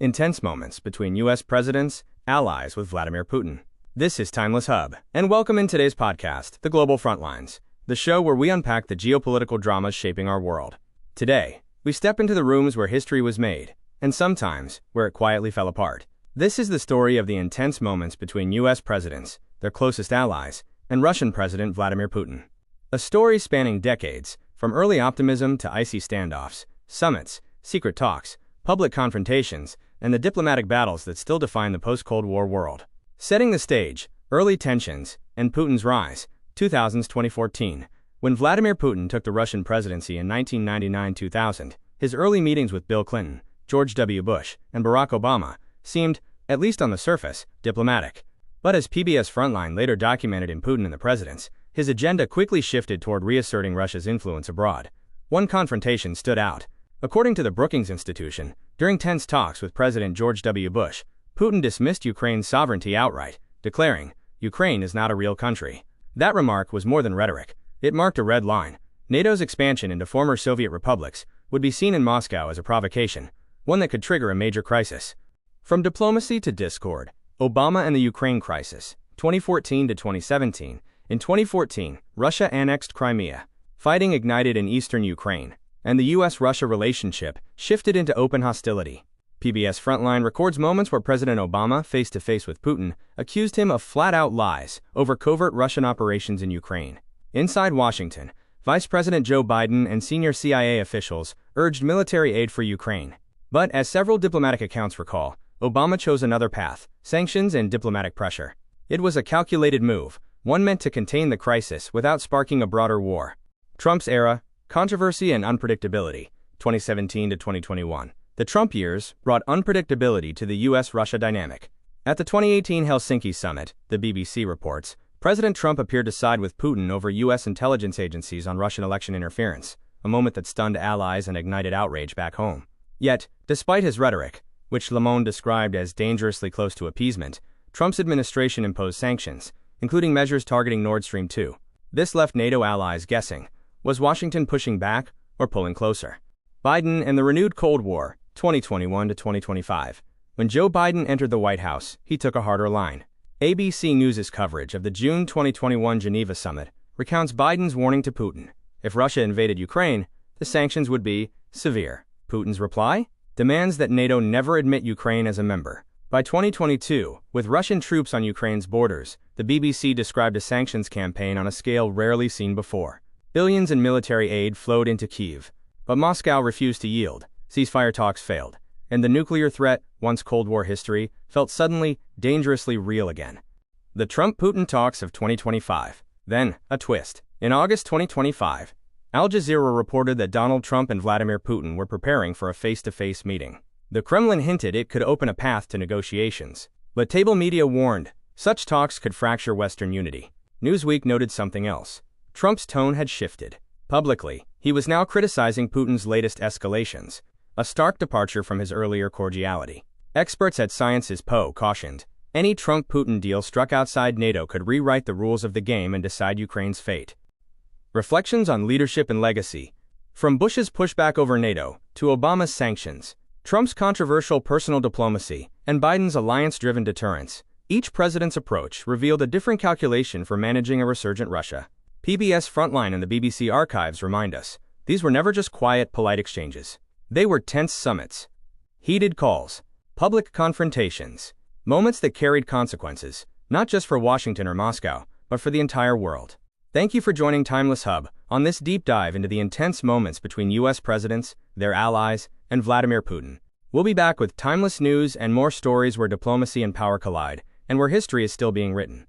Intense moments between U.S. presidents, allies with Vladimir Putin. This is Timeless Hub, and welcome in today's podcast, The Global Frontlines, the show where we unpack the geopolitical dramas shaping our world. Today, we step into the rooms where history was made, and sometimes where it quietly fell apart. This is the story of the intense moments between U.S. presidents, their closest allies, and Russian President Vladimir Putin. A story spanning decades, from early optimism to icy standoffs, summits, secret talks, public confrontations, and the diplomatic battles that still define the post-Cold War world. Setting the stage, early tensions, and Putin's rise, 2014. When Vladimir Putin took the Russian presidency in 1999-2000, his early meetings with Bill Clinton, George W. Bush, and Barack Obama seemed, at least on the surface, diplomatic. But as PBS Frontline later documented in Putin and the Presidents, his agenda quickly shifted toward reasserting Russia's influence abroad. One confrontation stood out. According to the Brookings Institution, during tense talks with President George W. Bush, Putin dismissed Ukraine's sovereignty outright, declaring, "Ukraine is not a real country." That remark was more than rhetoric. It marked a red line. NATO's expansion into former Soviet republics would be seen in Moscow as a provocation, one that could trigger a major crisis. From diplomacy to discord, Obama and the Ukraine crisis, 2014 to 2017. In 2014, Russia annexed Crimea. Fighting ignited in eastern Ukraine, and the U.S.-Russia relationship shifted into open hostility. PBS Frontline records moments where President Obama, face-to-face with Putin, accused him of flat-out lies over covert Russian operations in Ukraine. Inside Washington, Vice President Joe Biden and senior CIA officials urged military aid for Ukraine. But as several diplomatic accounts recall, Obama chose another path: sanctions and diplomatic pressure. It was a calculated move, one meant to contain the crisis without sparking a broader war. Trump's era, controversy and unpredictability, 2017 to 2021. The Trump years brought unpredictability to the U.S.-Russia dynamic. At the 2018 Helsinki summit, the BBC reports, President Trump appeared to side with Putin over U.S. intelligence agencies on Russian election interference, a moment that stunned allies and ignited outrage back home. Yet, despite his rhetoric, which Le Monde described as dangerously close to appeasement, Trump's administration imposed sanctions, including measures targeting Nord Stream 2. This left NATO allies guessing. Was Washington pushing back or pulling closer? Biden and the renewed Cold War, 2021 to 2025. When Joe Biden entered the White House, he took a harder line. ABC News' coverage of the June 2021 Geneva summit recounts Biden's warning to Putin. If Russia invaded Ukraine, the sanctions would be severe. Putin's reply? Demands that NATO never admit Ukraine as a member. By 2022, with Russian troops on Ukraine's borders, the BBC described a sanctions campaign on a scale rarely seen before. Billions in military aid flowed into Kyiv, but Moscow refused to yield. Ceasefire talks failed, and the nuclear threat, once Cold War history, felt suddenly dangerously real again. The Trump-Putin talks of 2025. Then, a twist. In August 2025, Al Jazeera reported that Donald Trump and Vladimir Putin were preparing for a face-to-face meeting. The Kremlin hinted it could open a path to negotiations, but Table Media warned such talks could fracture Western unity. Newsweek noted something else. Trump's tone had shifted. Publicly, he was now criticizing Putin's latest escalations, a stark departure from his earlier cordiality. Experts at Science's Poe cautioned, any Trump-Putin deal struck outside NATO could rewrite the rules of the game and decide Ukraine's fate. Reflections on leadership and legacy. From Bush's pushback over NATO to Obama's sanctions, Trump's controversial personal diplomacy, and Biden's alliance-driven deterrence, each president's approach revealed a different calculation for managing a resurgent Russia. PBS Frontline and the BBC archives remind us, these were never just quiet, polite exchanges. They were tense summits, heated calls, public confrontations, moments that carried consequences, not just for Washington or Moscow, but for the entire world. Thank you for joining Timeless Hub on this deep dive into the intense moments between U.S. presidents, their allies, and Vladimir Putin. We'll be back with timeless news and more stories where diplomacy and power collide, and where history is still being written.